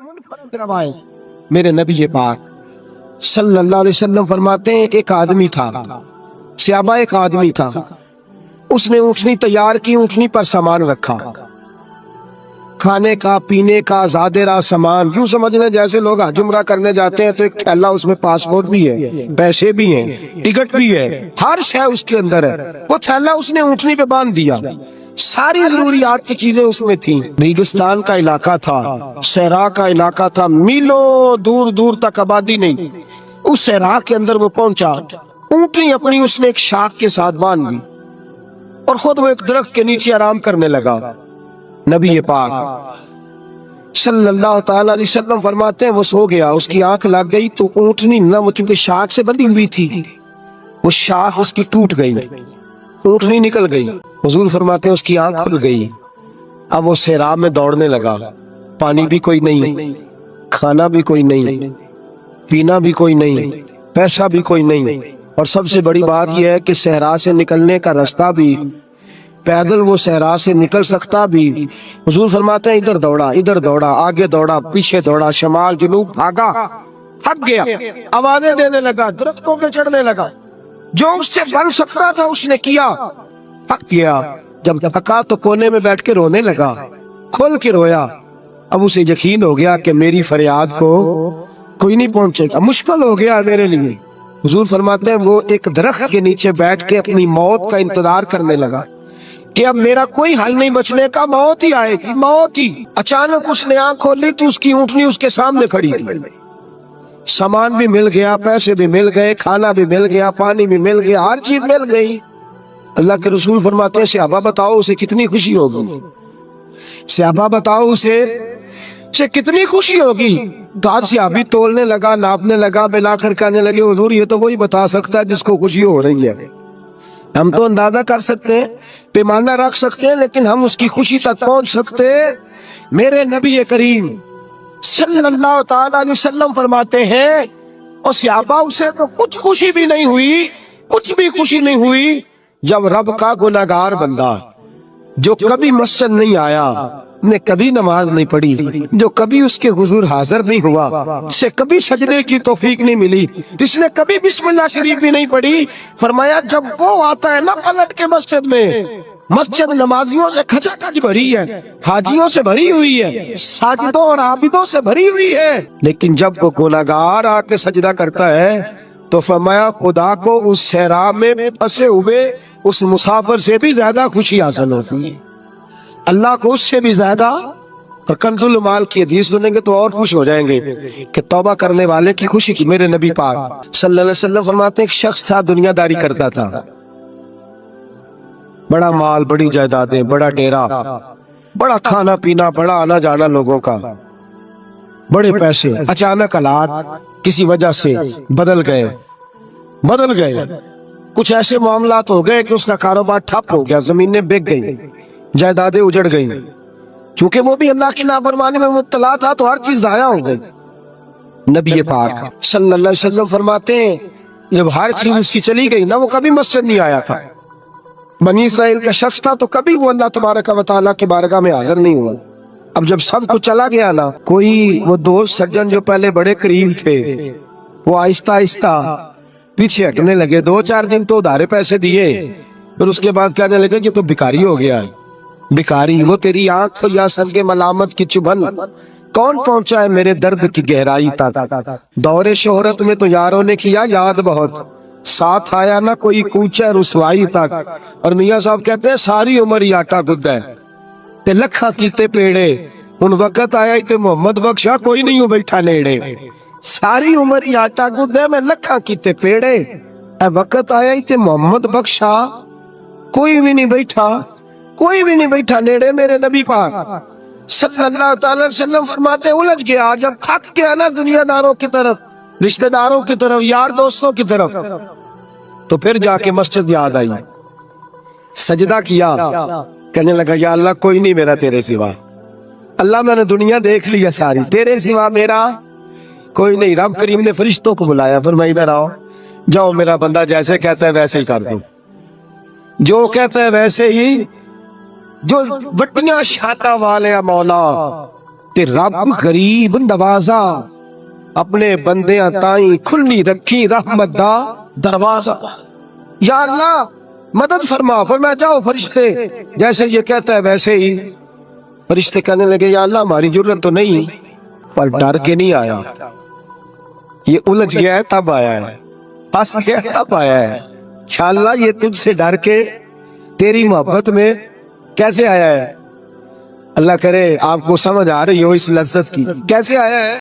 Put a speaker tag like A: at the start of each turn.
A: منفرد روایت میرے نبی پاک صلی اللہ علیہ وسلم فرماتے ہیں ایک آدمی تھا، صحابہ ایک آدمی تھا، اس نے اونٹنی تیار کی، اونٹنی پر سامان رکھا، کھانے کا پینے کا زادرہ سامان، یوں سمجھ لیں جیسے لوگ حج عمرہ کرنے جاتے ہیں تو ایک تھیلا، اس میں پاسپورٹ بھی ہے، پیسے بھی ہیں، ٹکٹ بھی ہے، ہر شے اس کے اندر ہے، وہ تھیلا اس نے اونٹنی پہ باندھ دیا، ساری ضروریات کی چیزیں اس میں تھیں۔ ریگستان کا علاقہ تھا، صحرا کا علاقہ تھا، میلوں دور دور تک آبادی نہیں، اس صحرا کے اندر وہ پہنچا، اونٹنی اپنی اس نے ایک شاخ کے ساتھ باندھ دی اور خود وہ ایک درخت کے نیچے آرام کرنے لگا۔ نبی پاک صلی اللہ تعالی علیہ وسلم فرماتے ہیں وہ سو گیا، اس کی آنکھ لگ گئی تو اونٹنی نہ، وہ چونکہ شاخ سے بندھی ہوئی تھی، وہ شاخ اس کی ٹوٹ گئی، اونٹنی نکل گئی، حضور فرماتے ہیں اس کی آنکھ کھل گئی۔ اب وہ صحرا میں دوڑنے لگا، پانی بھی کوئی نہیں، کھانا بھی کوئی نہیں، پینا بھی کوئی نہیں، پیسہ بھی کوئی نہیں، اور سب سے بڑی بات یہ ہے کہ صحرا سے نکلنے کا راستہ بھی، پیدل وہ صحرا سے نکل سکتا بھی۔ حضور فرماتے ہیں ادھر دوڑا، آگے دوڑا، پیچھے دوڑا، شمال جنوب بھاگا، تھک گیا، آوازیں دینے لگا، درختوں پہ چڑھنے لگا، جو اس سے بن سکتا تھا اس نے کیا، تھک گیا، جب تھکا تو کونے میں بیٹھ کے رونے لگا، کھل کے رویا۔ اب اسے یقین ہو گیا کہ میری فریاد کو کوئی نہیں پہنچے گا، مشکل ہو گیا میرے لیے۔ حضور فرماتے ہیں وہ ایک درخت کے نیچے بیٹھ کے اپنی موت کا انتظار کرنے لگا کہ اب میرا کوئی حل نہیں بچنے کا، موت ہی آئے گی، موت ہی۔ اچانک اس نے آنکھ کھولی تو اس کی اونٹنی اس کے سامنے کھڑی تھی، سامان بھی مل گیا، پیسے بھی مل گئے، کھانا بھی مل گیا، پانی بھی مل گیا، ہر چیز مل گئی۔ اللہ کے رسول فرماتے ہیں صحابہ بتاؤ اسے کتنی خوشی ہوگی، صحابہ بتاؤ اسے کتنی خوشی ہوگی۔ تو آج صحابی تولنے لگا، ناپنے لگا، بالآخر کہنے لگے حضور یہ تو وہی بتا سکتا ہے جس کو خوشی ہو رہی ہے، ہم تو اندازہ کر سکتے ہیں، پیمانہ رکھ سکتے ہیں، لیکن ہم اس کی خوشی تک پہنچ سکتے۔ میرے نبی کریم صلی اللہ تعالی علیہ وسلم فرماتے ہیں اور صحابہ اسے تو کچھ خوشی بھی نہیں ہوئی، کچھ بھی خوشی نہیں ہوئی، جب رب کا گناہگار بندہ جو کبھی مسجد نہیں آیا، نے کبھی نماز نہیں پڑھی، جو کبھی اس کے حضور حاضر نہیں ہوا، اسے کبھی سجدے کی توفیق نہیں ملی، جس نے کبھی بسم اللہ شریف بھی نہیں پڑھی، فرمایا جب وہ آتا ہے نا پلٹ کے مسجد میں، مسجد نمازیوں سے کھچا کھچ بھری ہے، حاجیوں سے بھری ہوئی ہے، ساجدوں اور عابدوں سے بھری ہوئی ہے، لیکن جب وہ گناہگار آ کے سجدہ کرتا ہے تو فرمایا خدا کو اس صحرا میں پھنسے ہوئے اس مسافر سے بھی زیادہ خوشی حاصل ہوتی ہے، اللہ کو اس سے بھی زیادہ۔ اور کنز المال کی حدیث سنیں گے تو اور خوش ہو جائیں گے کہ توبہ کرنے والے کی خوشی کی۔ میرے نبی پاک صلی اللہ علیہ وسلم فرماتے ہیں ایک شخص تھا، دنیا داری کرتا تھا، بڑا مال، بڑی جائیدادیں، بڑا ڈیرا، بڑا کھانا پینا، بڑا آنا جانا لوگوں کا، بڑے پیسے۔ اچانک حالات کسی وجہ سے بدل گئے، کچھ ایسے معاملات ہو گئے کہ اس کا کاروبار ٹھپ ہو گیا، زمینیں بک گئیں، جائیدادیں اجڑ گئیں، کیونکہ وہ بھی اللہ کی نافرمانی میں مبتلا تھا تو ہر چیز ضائع ہو گئی۔ نبی پاک صلی اللہ علیہ وسلم فرماتے ہیں جب ہر چیز اس کی چلی گئی نا، وہ کبھی مسجد نہیں آیا تھا، بنی اسرائیل کا شخص تھا تو کبھی وہ اللہ تبارک و تعالیٰ کی بارگاہ میں حاضر نہیں ہوا۔ اب جب سب کچھ چلا گیا نا، کوئی وہ دوست سجن جو پہلے بڑے قریب تھے وہ آہستہ آہستہ پیچھے ہٹنے لگے، 2-4 دن تو ادھارے پیسے دیے، پھر اس کے بعد کہنے لگے کہ تو بھکاری ہو گیا ہے، بھکاری، وہ تیری آنکھ یا سنگ ملامت کی چبھن کون پہنچا ہے میرے درد کی گہرائی تک، دور شہرت میں تو یاروں نے کیا یاد بہت، ساتھ آیا نہ کوئی کوچہ رسوائی تک۔ اور میاں صاحب کہتے ہیں ساری عمر ہی آٹا گدہ ہے تے لکھا کیتے پیڑے، ان وقت آیا تے محمد بخشا کوئی نہیں ہو بیٹھا نیڑے، ساری عمر ہی آٹا گدہ میں لکھا کیتے پیڑے، اے وقت آیا تے محمد بخشا کوئی بھی نہیں بیٹھا نیڑے۔ میرے نبی پاک صلی اللہ تعالی وسلم فرماتے الجھ گیا، جب تھک گیا نا دنیا داروں کی طرف، رشتہ داروں کی طرف، یار دوستوں کی طرف، تو پھر جا کے مسجد یاد آئی، سجدہ کیا، کہنے لگا یا اللہ کوئی نہیں میرا تیرے سوا، اللہ میں نے دنیا دیکھ لیا ساری، تیرے سوا میرا کوئی نہیں۔ رب کریم نے فرشتوں کو بلایا، فرمایا ادھر آؤ، جاؤ میرا بندہ جیسے کہتا ہے ویسے ہی کر دو، جو کہتا ہے ویسے ہی، جو وٹیاں شاتا والے مولا تے رب غریب نوازا اپنے بندیاں تائیں کھلی رکھی رحمت دا دروازہ. یا اللہ مدد فرما. فرمایا جاؤ فرشتے جیسے یہ کہتا ہے ویسے ہی. فرشتے کہنے لگے یا اللہ ہماری ضرورت تو نہیں، پر ڈر کے نہیں آیا، یہ الجھ گیا ہے تب آیا ہے، پھنس گیا تب آیا ہے. انشاءاللہ یہ تجھ سے ڈر کے تیری محبت میں کیسے آیا ہے. اللہ کرے آپ کو سمجھ آ رہی ہو اس لذت کی. کیسے آیا ہے؟